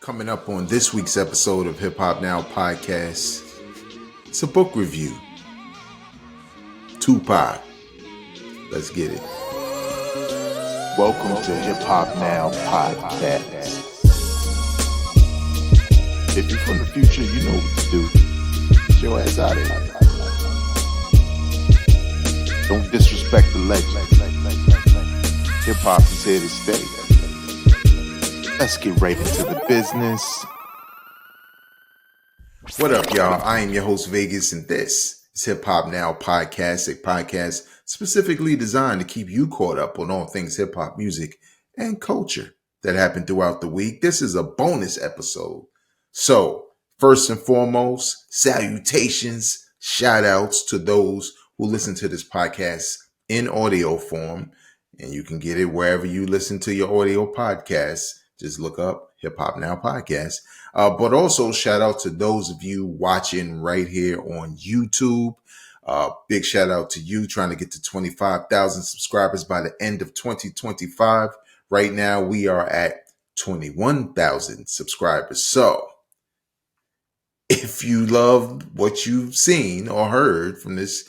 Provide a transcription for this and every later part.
Coming up on this week's episode of Hip Hop Now Podcast, it's a book review. Tupac. Let's get it. Welcome to Hip Hop Now Podcast. If you're from the future, you know what to do. Get your ass out of here. Don't disrespect the legend. Hip hop is here to stay. Let's get right into the business. What up, y'all? I am your host, Vegas, and this is Hip Hop Now Podcast, a podcast specifically designed to keep you caught up on all things hip hop music and culture that happened throughout the week. This is a bonus episode. So, first and foremost, salutations, shout outs to those who listen to this podcast in audio form. And you can get it wherever you listen to your audio podcasts. Just look up Hip Hop Now Podcast. But also shout out to those of you watching right here on YouTube. Big shout out to you trying to get to 25,000 subscribers by the end of 2025. Right now we are at 21,000 subscribers. So if you love what you've seen or heard from this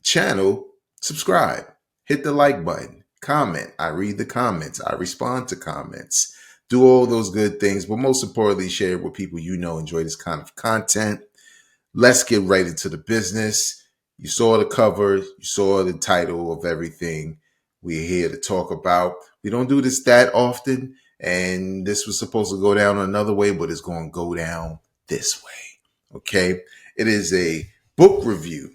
channel, subscribe, hit the like button. Comment. I read the comments. I respond to comments. Do all those good things, but most importantly, share it with people you know enjoy this kind of content. Let's get right into the business. You saw the cover. You saw the title of everything we're here to talk about. We don't do this that often, and this was supposed to go down another way, but it's going to go down this way. Okay? It is a book review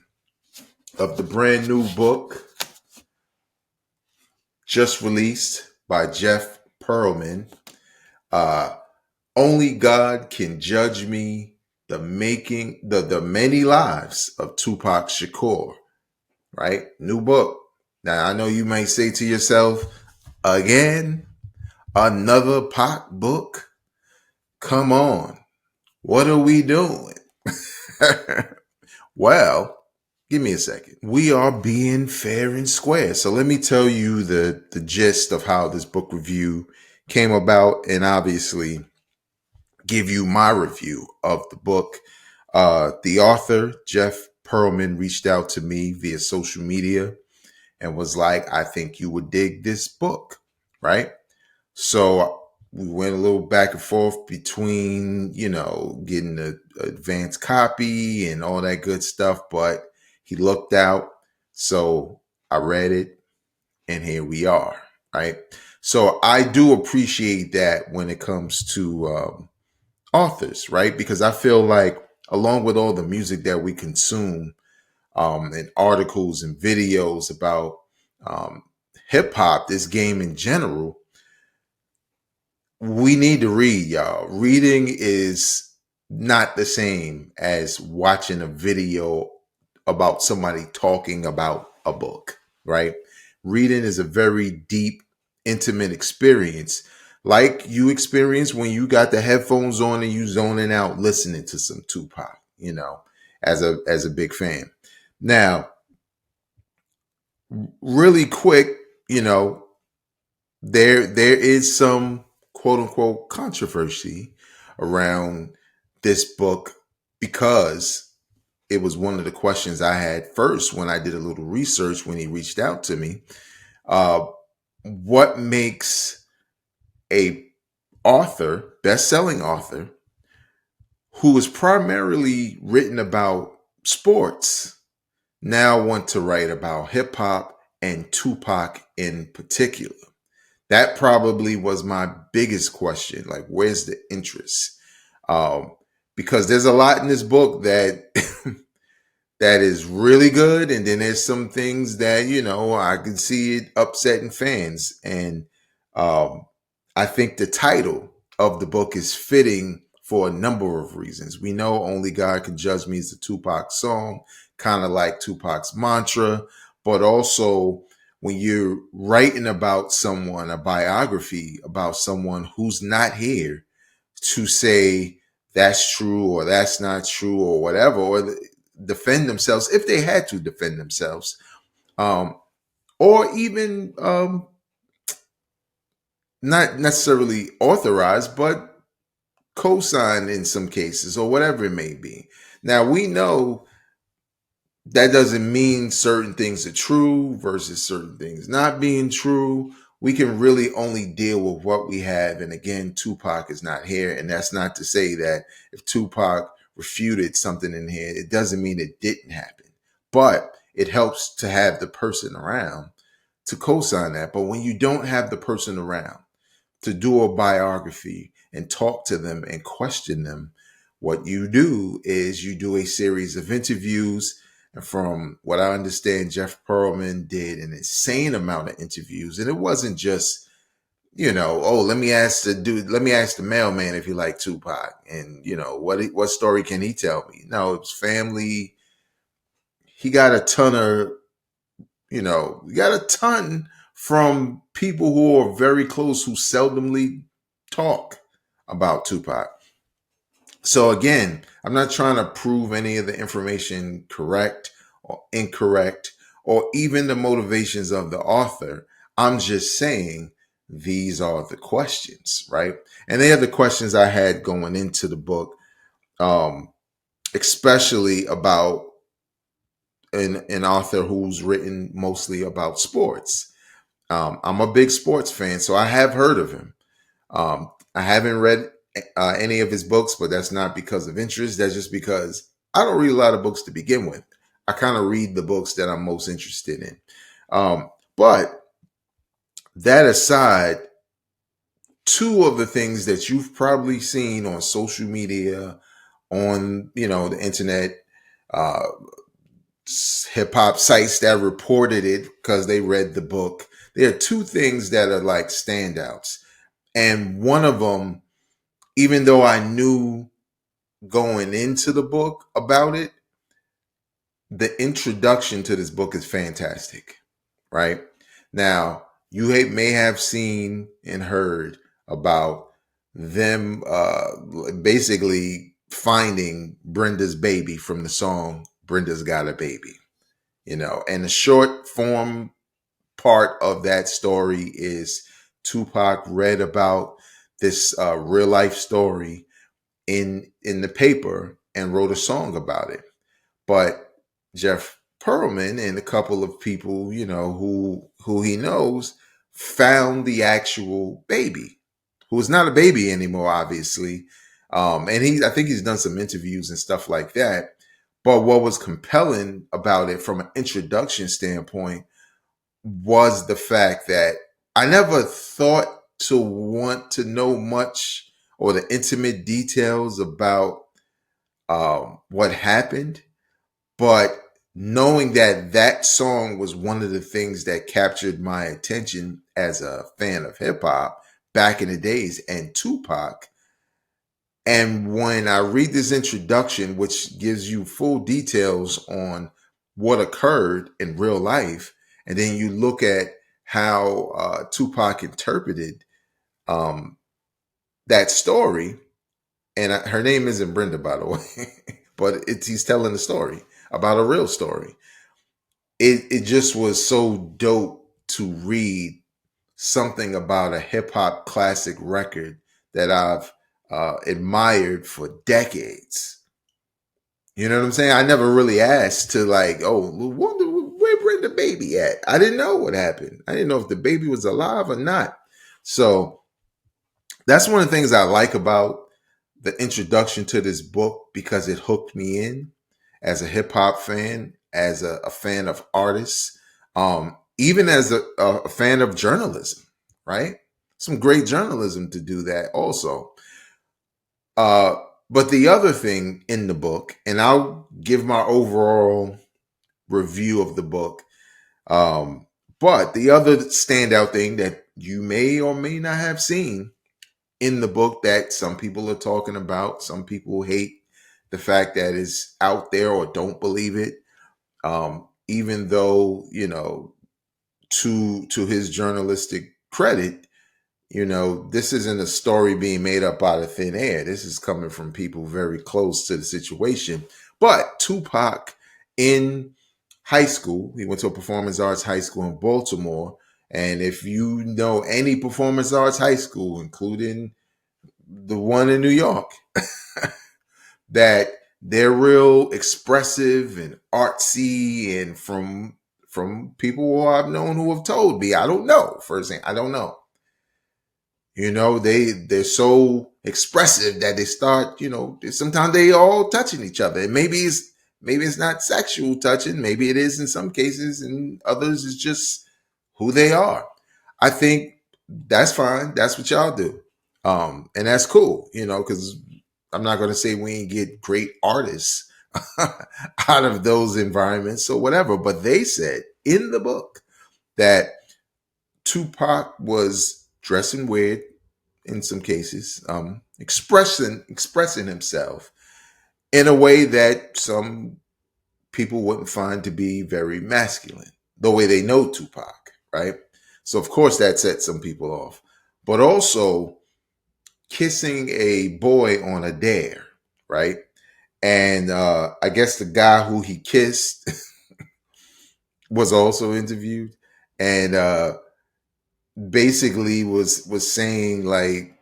of the brand new book just released by Jeff Pearlman. Only God Can Judge Me, the many lives of Tupac Shakur, right? New book. Now, I know you may say to yourself, again, another Pac book? Come on. What are we doing? Well, give me a second. We are being fair and square. So let me tell you the gist of how this book review came about, and obviously give you my review of the book. The author, Jeff Pearlman, reached out to me via social media and was like, I think you would dig this book, right? So we went a little back and forth between, getting the advanced copy and all that good stuff, but he looked out, so I read it, and here we are, right? So I do appreciate that when it comes to authors, right? Because I feel like along with all the music that we consume and articles and videos about hip hop, this game in general, we need to read, y'all. Reading is not the same as watching a video about somebody talking about a book, right? Reading is a very deep, intimate experience, like you experience when you got the headphones on and you zoning out listening to some Tupac, as a big fan. Now, really quick, there is some quote unquote controversy around this book because it was one of the questions I had first when I did a little research when he reached out to me. What makes a author, best-selling author, who is primarily written about sports, now want to write about hip hop and Tupac in particular? That probably was my biggest question. Like, where's the interest? Because there's a lot in this book that that is really good, and then there's some things that I can see it upsetting fans. And I think the title of the book is fitting for a number of reasons. We know Only God Can Judge Me is the Tupac song, kind of like Tupac's mantra, but also when you're writing about someone, a biography about someone who's not here to say that's true or that's not true or whatever, or defend themselves if they had to defend themselves, or even not necessarily authorized, but co-sign in some cases or whatever it may be. Now we know that doesn't mean certain things are true versus certain things not being true. We can really only deal with what we have. And again, Tupac is not here. And that's not to say that if Tupac refuted something in here, it doesn't mean it didn't happen. But it helps to have the person around to co-sign that. But when you don't have the person around to do a biography and talk to them and question them, what you do is you do a series of interviews. And from what I understand, Jeff Pearlman did an insane amount of interviews. And it wasn't just, oh, let me ask the mailman if he liked Tupac. And, what story can he tell me? No, it was family. He got a ton from people who are very close who seldomly talk about Tupac. So again, I'm not trying to prove any of the information correct or incorrect or even the motivations of the author. I'm just saying these are the questions, right? And they are the questions I had going into the book, especially about an author who's written mostly about sports. I'm a big sports fan, so I have heard of him. I haven't read any of his books, but that's not because of interest. That's just because I don't read a lot of books to begin with. I kind of read the books that I'm most interested in. But that aside, two of the things that you've probably seen on social media, on the internet, hip hop sites that reported it because they read the book. There are two things that are like standouts. And one of them, even though I knew going into the book about it, the introduction to this book is fantastic, right? Now, you may have seen and heard about them basically finding Brenda's baby from the song Brenda's Got a Baby, and the short form part of that story is Tupac read about this real life story in the paper and wrote a song about it. But Jeff Pearlman and a couple of people, who he knows, found the actual baby, who is not a baby anymore, obviously. And I think he's done some interviews and stuff like that. But what was compelling about it from an introduction standpoint was the fact that I never thought to want to know much or the intimate details about what happened. But knowing that song was one of the things that captured my attention as a fan of hip hop back in the days and Tupac. And when I read this introduction, which gives you full details on what occurred in real life, and then you look at how Tupac interpreted that story, and her name isn't Brenda, by the way, but he's telling the story about a real story. It just was so dope to read something about a hip hop classic record that I've admired for decades. You know what I'm saying? I never really asked to where Brenda baby at? I didn't know what happened. I didn't know if the baby was alive or not. So that's one of the things I like about the introduction to this book, because it hooked me in as a hip hop fan, as a fan of artists, even as a fan of journalism, right? Some great journalism to do that also. But the other thing in the book, and I'll give my overall review of the book, but the other standout thing that you may or may not have seen in the book that some people are talking about, some people hate the fact that it's out there or don't believe it, even though, to his journalistic credit, this isn't a story being made up out of thin air. This is coming from people very close to the situation. But Tupac in high school, he went to a performance arts high school in Baltimore. And if you know any performance arts high school, including the one in New York, that they're real expressive and artsy, and from people who I've known who have told me, I don't know. First thing, I don't know. They're so expressive that they start, sometimes they all touching each other. And maybe it's not sexual touching, maybe it is in some cases, and others is just who they are. I think that's fine. That's what y'all do. And that's cool, because I'm not going to say we ain't get great artists out of those environments or whatever. But they said in the book that Tupac was dressing weird in some cases, expressing himself in a way that some people wouldn't find to be very masculine, the way they know Tupac, right? So of course that set some people off. But also kissing a boy on a dare, right? And I guess the guy who he kissed was also interviewed, and basically was saying like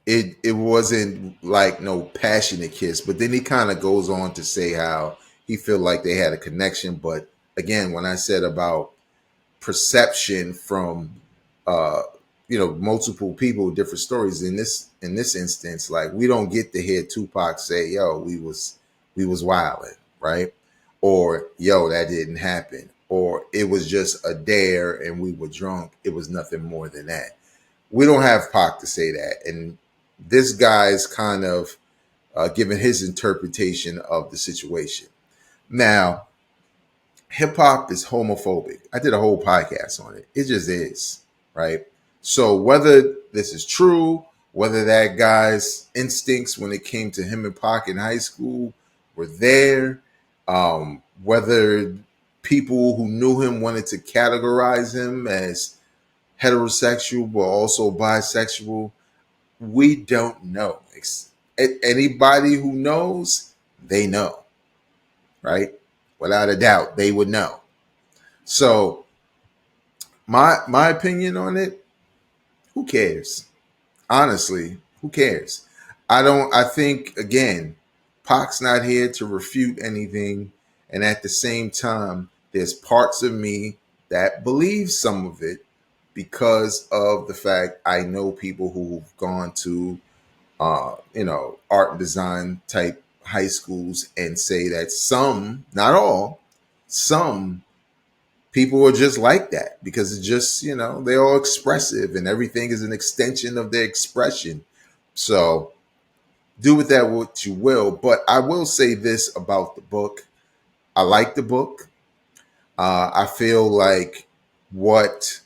it wasn't like no passionate kiss, but then he kind of goes on to say how he felt like they had a connection. But again, when I said about perception from uh multiple people with different stories, in this instance, like we don't get to hear Tupac say, yo, we was wilding, right? Or yo, that didn't happen, or it was just a dare and we were drunk. It was nothing more than that. We don't have Pac to say that. And this guy's kind of giving his interpretation of the situation. Now, hip hop is homophobic. I did a whole podcast on it. It just is, right? So whether this is true, whether that guy's instincts when it came to him and Pac in high school were there, whether people who knew him wanted to categorize him as heterosexual but also bisexual, we don't know. Anybody who knows, they know, right? Without a doubt, they would know. So my opinion on it, who cares? Honestly, who cares? I think again, Pac's not here to refute anything. And at the same time, there's parts of me that believe some of it because of the fact I know people who've gone to art and design type high schools and say that some, not all, some people are just like that because it's just, they're all expressive and everything is an extension of their expression. So do with that what you will. But I will say this about the book. I like the book. I feel like what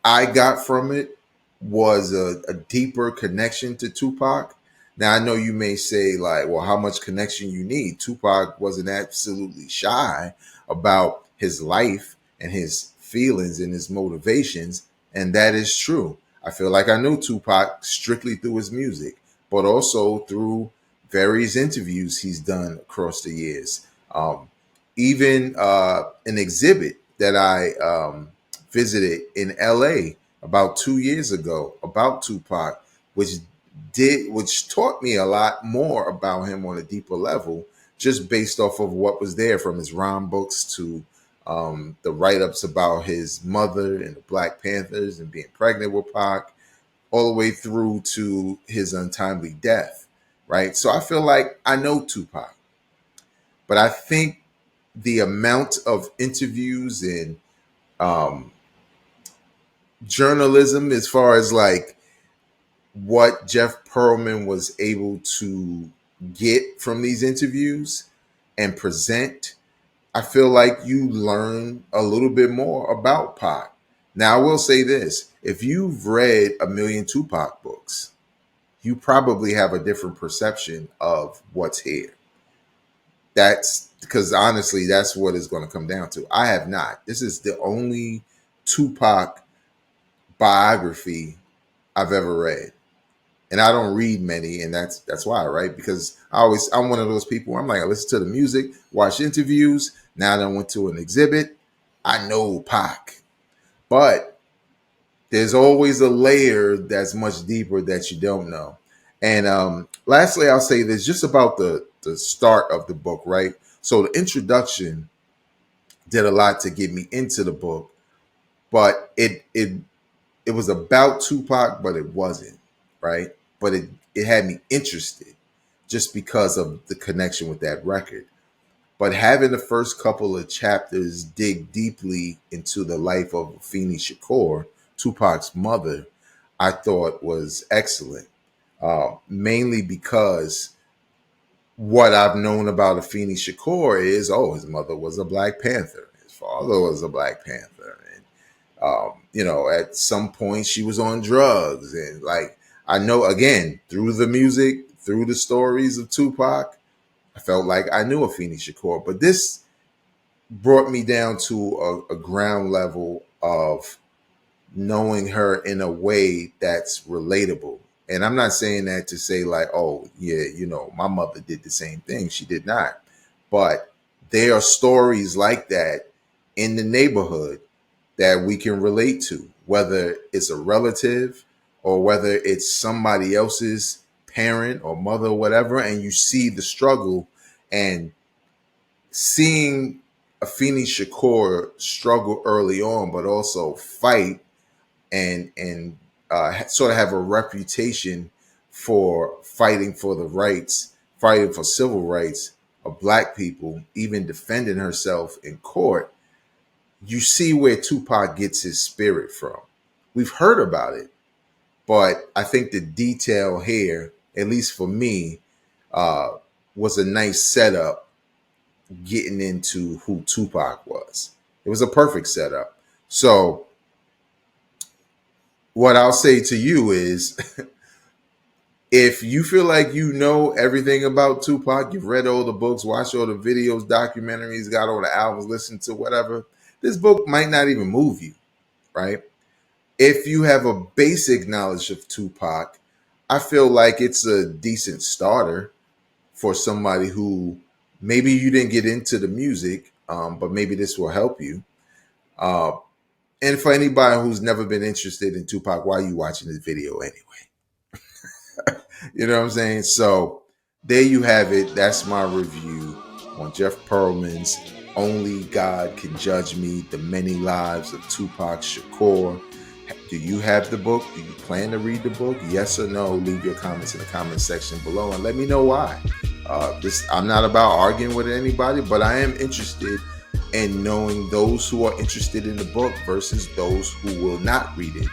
I got from it was a deeper connection to Tupac. Now I know you may say like, well, how much connection you need? Tupac wasn't absolutely shy about his life and his feelings and his motivations, and that is true. I feel like I knew Tupac strictly through his music, but also through various interviews he's done across the years. Even an exhibit that I visited in LA about 2 years ago about Tupac, which taught me a lot more about him on a deeper level, just based off of what was there from his rhyme books to the write-ups about his mother and the Black Panthers and being pregnant with Pac, all the way through to his untimely death. Right. So I feel like I know Tupac, but I think the amount of interviews and um, journalism, as far as like what Jeff Pearlman was able to get from these interviews and present, I feel like you learn a little bit more about Pac. Now, I will say this: if you've read a million Tupac books, you probably have a different perception of what's here. That's because honestly, that's what it's going to come down to. I have not. This is the only Tupac biography I've ever read. And I don't read many, and that's why, right? Because I'm one of those people where I'm like, I listen to the music, watch interviews. Now that I went to an exhibit, I know Pac. But there's always a layer that's much deeper that you don't know. And lastly, I'll say this just about the start of the book, right? So the introduction did a lot to get me into the book, but it was about Tupac, but it wasn't, right? But it had me interested just because of the connection with that record. But having the first couple of chapters dig deeply into the life of Afeni Shakur, Tupac's mother, I thought was excellent. Mainly because what I've known about Afeni Shakur is, oh, his mother was a Black Panther, his father was a Black Panther, and at some point she was on drugs, and like I know again through the music, through the stories of Tupac, I felt like I knew Afeni Shakur, but this brought me down to a ground level of knowing her in a way that's relatable. And I'm not saying that to say like, oh yeah, my mother did the same thing. She did not. But there are stories like that in the neighborhood that we can relate to, whether it's a relative or whether it's somebody else's parent or mother or whatever, and you see the struggle and seeing Afeni Shakur struggle early on, but also fight and sort of have a reputation for fighting for the rights, fighting for civil rights of Black people, even defending herself in court. You see where Tupac gets his spirit from. We've heard about it, but I think the detail here, at least for me, was a nice setup getting into who Tupac was. It was a perfect setup. So what I'll say to you is if you feel like you know everything about Tupac, you've read all the books, watched all the videos, documentaries, got all the albums, listened to whatever, this book might not even move you, right? If you have a basic knowledge of Tupac, I feel like it's a decent starter for somebody who maybe you didn't get into the music, but maybe this will help you. And for anybody who's never been interested in Tupac, why are you watching this video anyway? You know what I'm saying? So there you have it. That's my review on Jeff Pearlman's Only God Can Judge Me, The Many Lives of Tupac Shakur. Do you have the book? Do you plan to read the book? Yes or no? Leave your comments in the comment section below and let me know why. I'm not about arguing with anybody, but I am interested in knowing those who are interested in the book versus those who will not read it,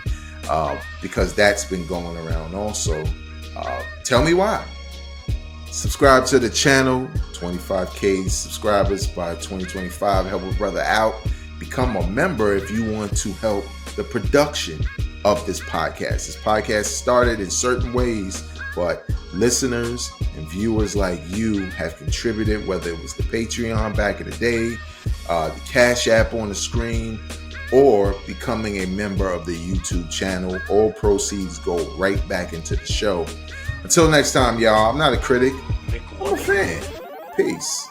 because that's been going around also. Tell me why. Subscribe to the channel. 25K subscribers by 2025. Help a brother out. Become a member if you want to help the production of this podcast. This podcast started in certain ways, but listeners and viewers like you have contributed, whether it was the Patreon back in the day, the Cash App on the screen, or becoming a member of the YouTube channel. All proceeds go right back into the show. Until next time, y'all, I'm not a critic, I'm a fan. Peace.